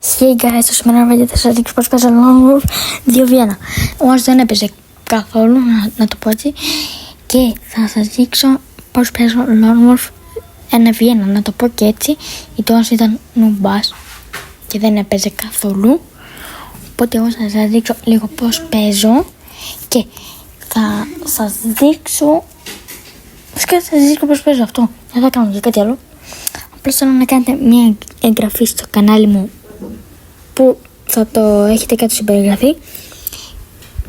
Hey guys, στο σημερινό βίντεο θα σας δείξω πώς παίζω Lone Wolf 2v1. Όμως δεν έπαιζε καθόλου, να το πω έτσι. Και θα σας δείξω πώς παίζω Lone Wolf 1v1, να το πω και έτσι. Γιατί όμως ήταν νουμπάς και δεν έπαιζε καθόλου. Οπότε εγώ θα σας δείξω λίγο πώς παίζω. Και θα σας δείξω... Φυσικά θα σας δείξω πώς παίζω αυτό. Δεν θα κάνω και κάτι άλλο. Απλώς θέλω να κάνετε μια εγγραφή στο κανάλι μου, που θα το έχετε κάτω στην περιγραφή,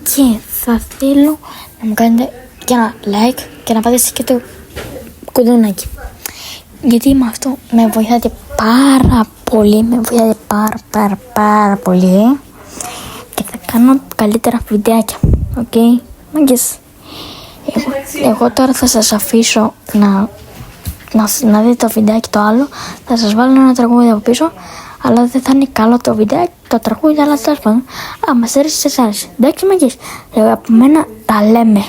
και θα θέλω να μου κάνετε και ένα like και να πατήσετε και το κουδουνάκι, γιατί με αυτό με βοηθάτε πάρα πολύ, πάρα πολύ, και θα κάνω καλύτερα βιντεάκια. Οκ, μάγκες. Εγώ τώρα θα σας αφήσω να δείτε το βιντεάκι το άλλο. Θα σας βάλω ένα τραγούδι από πίσω, αλλά δεν θα είναι καλό το βιντεάκι, το τραγούδι, αλλά τέλος πάντων. Μας άρεσε, σας άρεσε. Εντάξει, μάγκες. Από μένα τα λέμε.